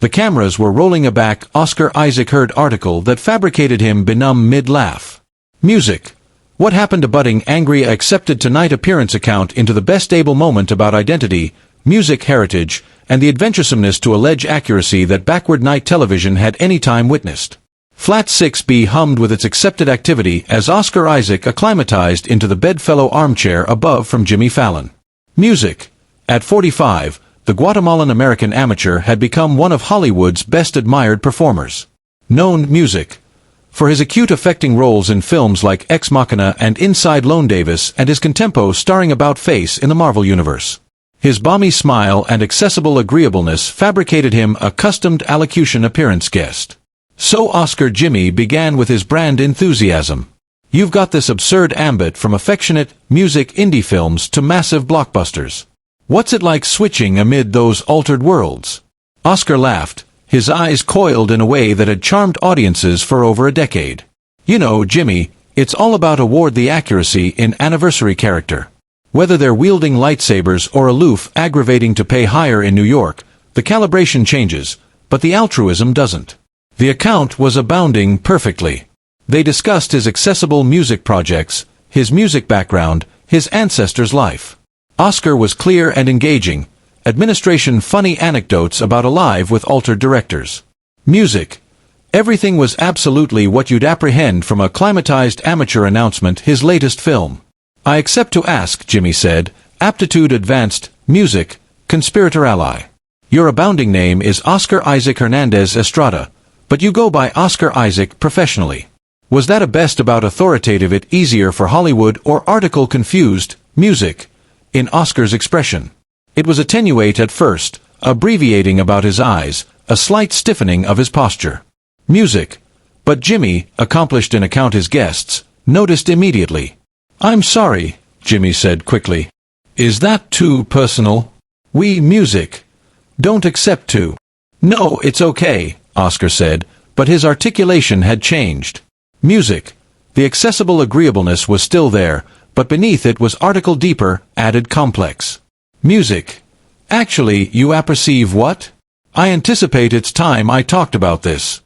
The cameras were rolling back. Oscar Isaac heard article that fabricated him benumb mid-laugh. Music. What happened to budding angry accepted tonight appearance account into the best able moment about identity, music heritage, and the adventuresomeness to allege accuracy that backward night television had any time witnessed. Flat 6B hummed with its accepted activity as Oscar Isaac acclimatized into the bedfellow armchair above from Jimmy Fallon. Music. At 45, the Guatemalan-American amateur had become one of Hollywood's best admired performers. Known music. For his acute affecting roles in films like Ex Machina and Inside Llewyn Davis and his contempo starring About Face in the Marvel Universe. His balmy smile and accessible agreeableness fabricated him a customed allocution appearance guest. So Oscar Jimmy began with his brand enthusiasm. You've got this absurd ambit from affectionate, music indie films to massive blockbusters. What's it like switching amid those altered worlds? Oscar laughed, his eyes coiled in a way that had charmed audiences for over a decade. You know, Jimmy, it's all about award the accuracy in anniversary character. Whether they're wielding lightsabers or aloof aggravating to pay higher in New York, the calibration changes, but the altruism doesn't. The account was abounding perfectly. They discussed his accessible music projects, his music background, his ancestors' life. Oscar was clear and engaging. Administration funny anecdotes about Alive with altered directors. Music. Everything was absolutely what you'd apprehend from a climatized amateur announcement, his latest film. I accept to ask, Jimmy said, aptitude advanced, music, conspirator ally. Your abounding name is Óscar Isaac Hernández Estrada, but you go by Oscar Isaac professionally. Was that a best about authoritative it easier for Hollywood or article confused, music, in Oscar's expression? It was attenuate at first, abbreviating about his eyes, a slight stiffening of his posture. Music. But Jimmy, accomplished in account his guests, noticed immediately. I'm sorry, Jimmy said quickly. Is that too personal? We music. Don't accept to. No, it's okay, Oscar said, but his articulation had changed. Music. The accessible agreeableness was still there, but beneath it was article deeper, added complex. Music. Actually, you apperceive what? I anticipate it's time I talked about this.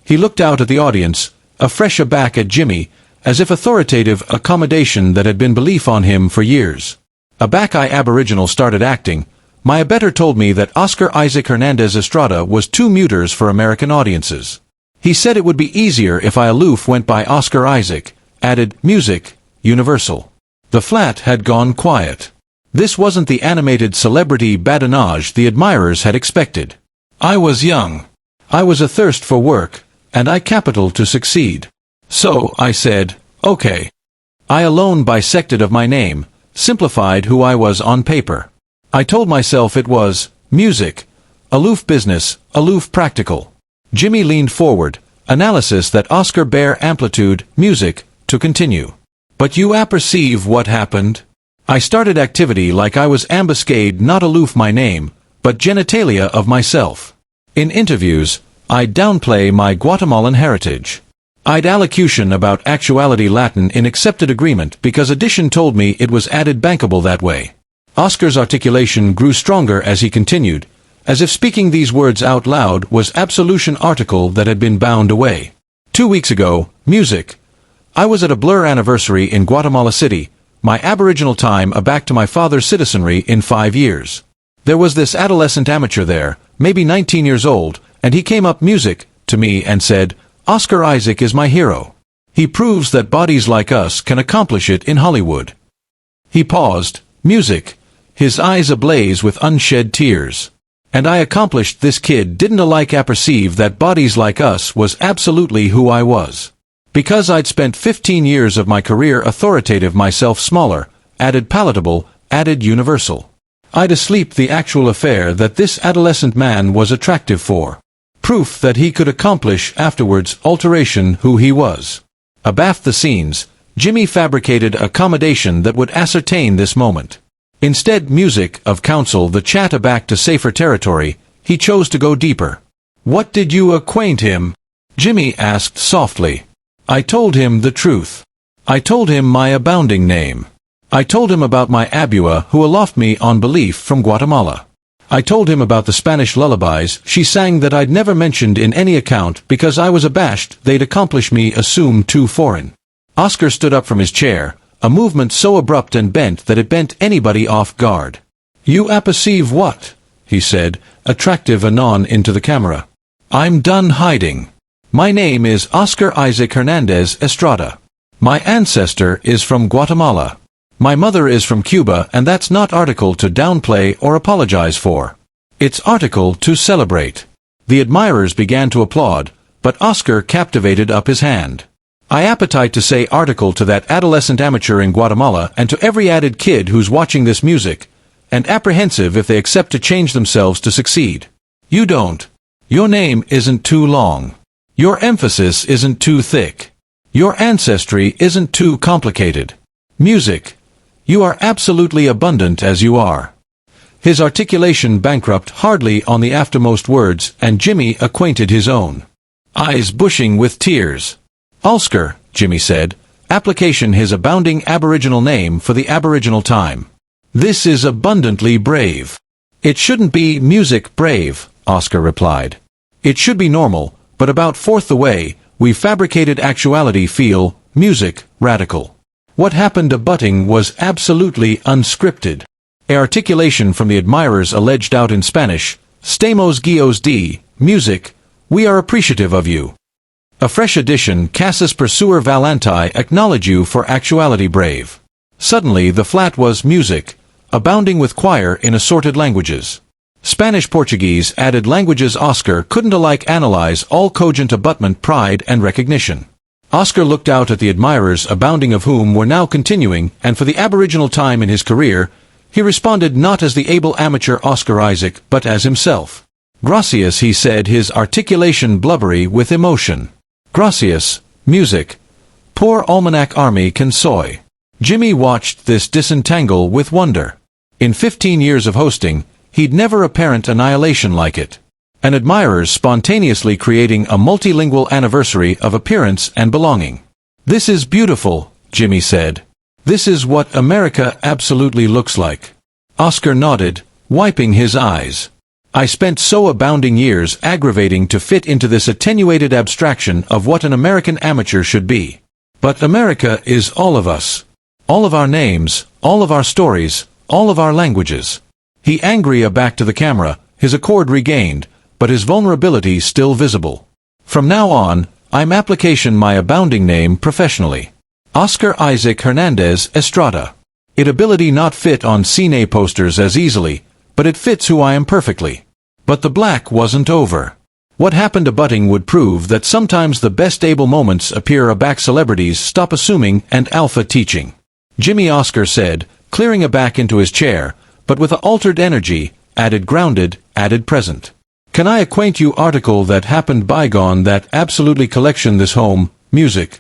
He looked out at the audience, afresh aback at Jimmy, as if authoritative accommodation that had been belief on him for years. A Back-eye aboriginal started acting. My abettor told me that Oscar Isaac Hernández Estrada was too muters for American audiences. He said it would be easier if I aloof went by Oscar Isaac, added, music, universal. The flat had gone quiet. This wasn't the animated celebrity badinage the admirers had expected. I was young. I was athirst for work, and I capital to succeed. So, I said, okay. I alone bisected of my name, simplified who I was on paper. I told myself it was, music, aloof business, aloof practical. Jimmy leaned forward, analysis that Oscar bear amplitude, music, to continue. But you apperceive what happened? I started activity like I was ambuscade, not aloof my name, but genitalia of myself. In interviews, I'd downplay my Guatemalan heritage. I'd allocution about actuality Latin in accepted agreement because addition told me it was added bankable that way. Oscar's articulation grew stronger as he continued, as if speaking these words out loud was absolution article that had been bound away. 2 weeks ago, music. I was at a Blur anniversary in Guatemala City, my aboriginal time aback to my father's citizenry in 5 years. There was this adolescent amateur there, maybe 19 years old, and he came up music to me and said, Oscar Isaac is my hero. He proves that bodies like us can accomplish it in Hollywood. He paused, music, his eyes ablaze with unshed tears. And I accomplished this kid didn't alike apperceive that bodies like us was absolutely who I was. Because I'd spent 15 years of my career authoritative myself smaller, added palatable, added universal. I'd asleep the actual affair that this adolescent man was attractive for. Proof that he could accomplish afterwards alteration who he was. Abaft the scenes, Jimmy fabricated accommodation that would ascertain this moment. Instead music of counsel the chat aback to safer territory, he chose to go deeper. What did you acquaint him? Jimmy asked softly. I told him the truth. I told him my abounding name. I told him about my abua who aloft me on belief from Guatemala. I told him about the Spanish lullabies she sang that I'd never mentioned in any account because I was abashed they'd accomplish me assumed too foreign. Oscar stood up from his chair, a movement so abrupt and bent that it bent anybody off guard. "You aperceive what?" he said, attractive anon into the camera. "I'm done hiding. My name is Óscar Isaac Hernández Estrada. My ancestor is from Guatemala. My mother is from Cuba, and that's not article to downplay or apologize for. It's article to celebrate." The admirers began to applaud, but Oscar captivated up his hand. "I appetite to say article to that adolescent amateur in Guatemala and to every added kid who's watching this music, and apprehensive if they accept to change themselves to succeed. You don't. Your name isn't too long. Your emphasis isn't too thick. Your ancestry isn't too complicated. Music. You are absolutely abundant as you are." His articulation bankrupt hardly on the aftermost words, and Jimmy acquainted his own eyes bushing with tears. "Oscar," Jimmy said, application his abounding Aboriginal name for the Aboriginal time. "This is abundantly brave." "It shouldn't be music brave," Oscar replied. "It should be normal, but about fourth the way, we fabricated actuality feel, music, radical. What happened to butting was absolutely unscripted." A articulation from the admirers alleged out in Spanish, "Stamos guios de, music, we are appreciative of you. A fresh addition Casas Pursuer Valantai acknowledge you for actuality brave." Suddenly the flat was music, abounding with choir in assorted languages. Spanish Portuguese added languages Oscar couldn't alike analyze all cogent abutment pride and recognition. Oscar looked out at the admirers abounding of whom were now continuing, and for the Aboriginal time in his career, he responded not as the able amateur Oscar Isaac but as himself. "Gracias," he said, his articulation blubbery with emotion. "Gracias, music. Poor Almanac Army can soy." Jimmy watched this disentangle with wonder. In 15 years of hosting, he'd never apparent annihilation like it. And admirers spontaneously creating a multilingual anniversary of appearance and belonging. "This is beautiful," Jimmy said. "This is what America absolutely looks like." Oscar nodded, wiping his eyes. "I spent so abounding years aggravating to fit into this attenuated abstraction of what an American amateur should be. But America is all of us. All of our names, all of our stories, all of our languages." He angry aback to the camera, his accord regained, but his vulnerability still visible. "From now on, I'm application my abounding name professionally. Óscar Isaac Hernández Estrada. It ability not fit on cine posters as easily, but it fits who I am perfectly." But the black wasn't over. What happened to butting would prove that sometimes the best able moments appear aback celebrities stop assuming and alpha teaching. Jimmy Oscar said, clearing aback into his chair, but with a altered energy, added grounded, added present. "Can I acquaint you article that happened bygone that absolutely collection this home, music,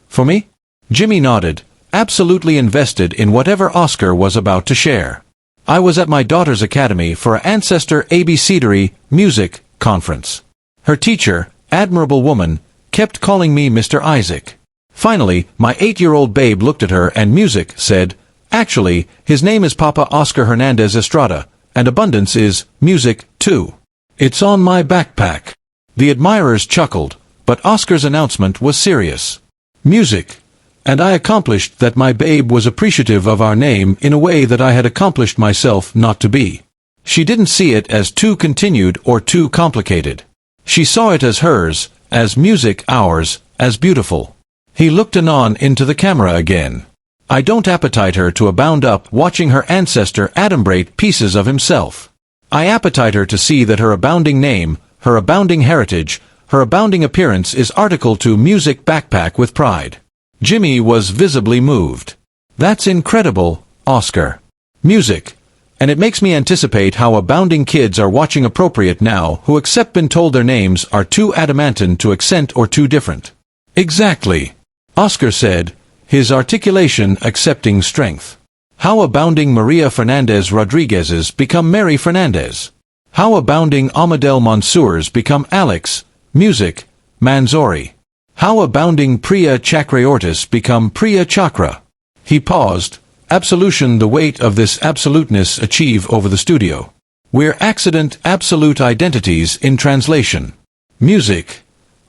for me?" Jimmy nodded, absolutely invested in whatever Oscar was about to share. "I was at my daughter's academy for a Ancestor ABCdery music conference. Her teacher, admirable woman, kept calling me Mr. Isaac. Finally, my 8-year-old babe looked at her and music said, 'Actually, his name is Papa Óscar Hernández Estrada, and abundance is music, too. It's on my backpack.'" The admirers chuckled, but Oscar's announcement was serious. "Music. And I accomplished that my babe was appreciative of our name in a way that I had accomplished myself not to be. She didn't see it as too continued or too complicated. She saw it as hers, as music ours, as beautiful." He looked anon into the camera again. "I don't appetite her to abound up watching her ancestor adumbrate pieces of himself. I appetite her to see that her abounding name, her abounding heritage, her abounding appearance is article to music backpack with pride." Jimmy was visibly moved. "That's incredible, Oscar. Music. And it makes me anticipate how abounding kids are watching appropriate now who except been told their names are too adamantine to accent or too different." "Exactly," Oscar said, his articulation accepting strength. "How abounding Maria Fernandez Rodriguez's become Mary Fernandez. How abounding Amadel Mansour's become Alex, music, Manzori. How abounding Priya Chakraortis become Priya Chakra." He paused, absolution the weight of this absoluteness achieve over the studio. We're accident absolute identities in translation. Music.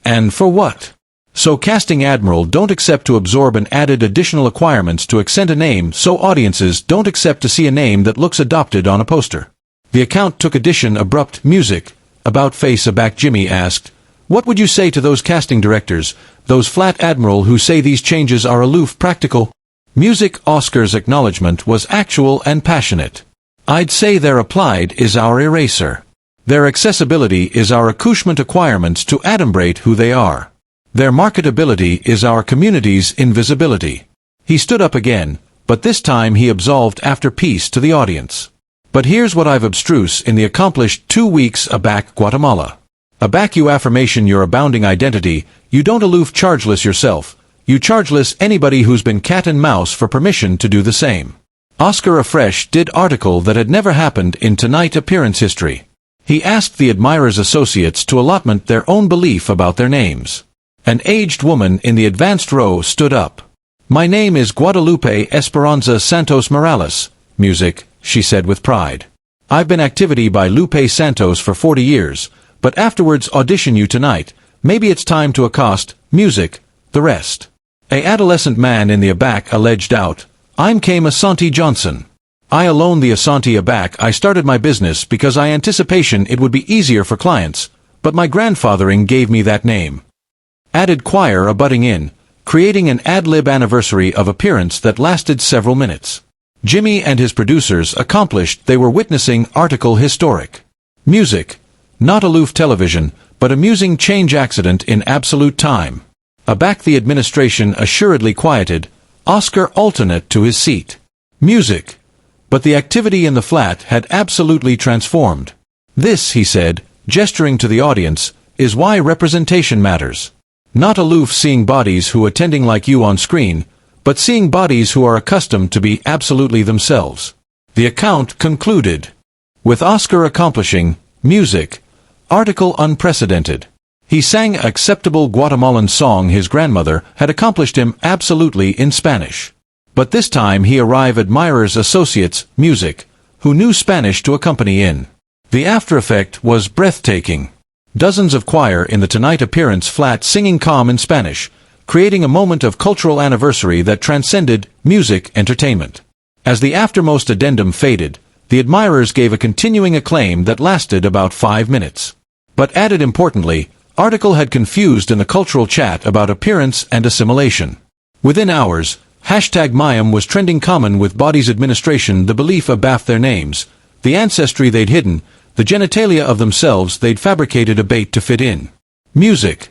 And for what? So casting admiral don't accept to absorb an added additional acquirements to accent a name, so audiences don't accept to see a name that looks adopted on a poster. The account took addition abrupt music. About face aback Jimmy asked, what would you say to those casting directors, those flat admiral who say these changes are aloof practical? Music. Oscar's acknowledgement was actual and passionate. I'd say their applied is our eraser. Their accessibility is our accouchement acquirements to adumbrate who they are. Their marketability is our community's invisibility. He stood up again, but this time he absolved after peace to the audience. But here's what I've abstruse in the accomplished 2 weeks aback Guatemala. Aback you affirmation your abounding identity, you don't aloof chargeless yourself, you chargeless anybody who's been cat and mouse for permission to do the same. Oscar afresh did article that had never happened in Tonight appearance history. He asked the admirers' associates to allotment their own belief about their names. An aged woman in the advanced row stood up. My name is Guadalupe Esperanza Santos Morales, music, she said with pride. I've been activity by Lupe Santos for 40 years, but afterwards audition you tonight, maybe it's time to accost, music, the rest. A adolescent man in the aback alleged out, I'm came Asante Johnson. I alone the Asante aback I started my business because I anticipation it would be easier for clients, but my grandfathering gave me that name. Added choir abutting in, creating an ad-lib anniversary of appearance that lasted several minutes. Jimmy and his producers accomplished they were witnessing article historic. Music. Not aloof television, but amusing change accident in absolute time. Aback the administration assuredly quieted, Oscar alternate to his seat. Music. But the activity in the flat had absolutely transformed. This, he said, gesturing to the audience, is why representation matters. Not aloof seeing bodies who attending like you on screen, but seeing bodies who are accustomed to be absolutely themselves. The account concluded. With Oscar accomplishing, music, article unprecedented. He sang acceptable Guatemalan song his grandmother had accomplished him absolutely in Spanish. But this time he arrived admirers associates, music, who knew Spanish to accompany in. The after effect was breathtaking. Dozens of choir in the Tonight appearance flat singing calm in Spanish, creating a moment of cultural anniversary that transcended music entertainment. As the aftermost addendum faded, the admirers gave a continuing acclaim that lasted about 5 minutes. But added importantly, article had confused in the cultural chat about appearance and assimilation. Within hours, #Mayam was trending common with bodies administration the belief abaft their names, the ancestry they'd hidden, the genitalia of themselves they'd fabricated a bait to fit in. Music.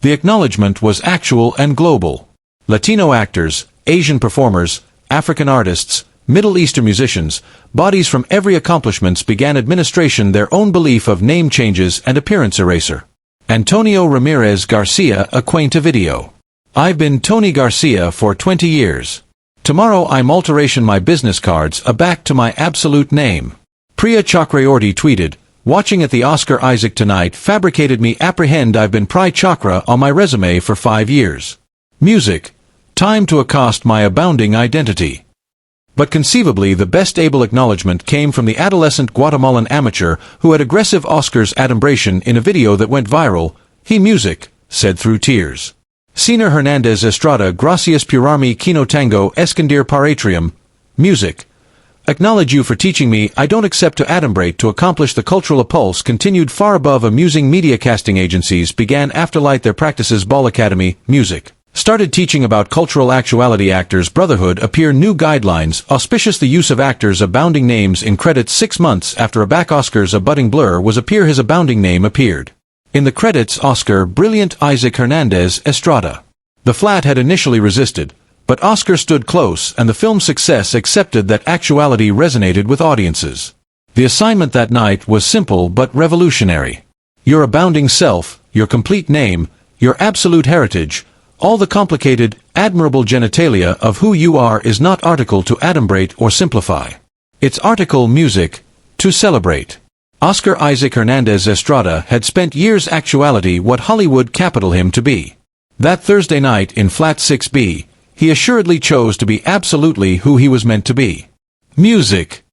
The acknowledgement was actual and global. Latino actors, Asian performers, African artists, Middle Eastern musicians, bodies from every accomplishments began administration their own belief of name changes and appearance eraser. Antonio Ramirez Garcia acquaint a video. I've been Tony Garcia for 20 years. Tomorrow I'm alteration my business cards aback to my absolute name. Priya Chakraorty tweeted, watching at the Oscar Isaac tonight fabricated me apprehend I've been Pri Chakra on my resume for 5 years. Music. Time to accost my abounding identity. But conceivably the best able acknowledgement came from the adolescent Guatemalan amateur who had aggressive Oscar's adumbration in a video that went viral, he music, said through tears. Óscar Hernández Estrada gracias purarme kino tango escondir paratrium, music. Acknowledge you for teaching me I don't accept to adumbrate to accomplish the cultural impulse continued far above amusing media casting agencies began afterlight their practices Ball Academy, music. Started teaching about cultural actuality actors brotherhood appear new guidelines auspicious the use of actors abounding names in credits 6 months after aback Oscar's a budding blur was appear his abounding name appeared. In the credits Oscar brilliant Isaac Hernández Estrada. The flat had initially resisted, but Oscar stood close and the film's success accepted that actuality resonated with audiences. The assignment that night was simple but revolutionary. Your abounding self, your complete name, your absolute heritage, all the complicated, admirable genitalia of who you are is not article to adumbrate or simplify. It's article music, to celebrate. Oscar Isaac Hernández Estrada had spent years actuality what Hollywood capital him to be. That Thursday night in Flat 6B, he assuredly chose to be absolutely who he was meant to be. Music.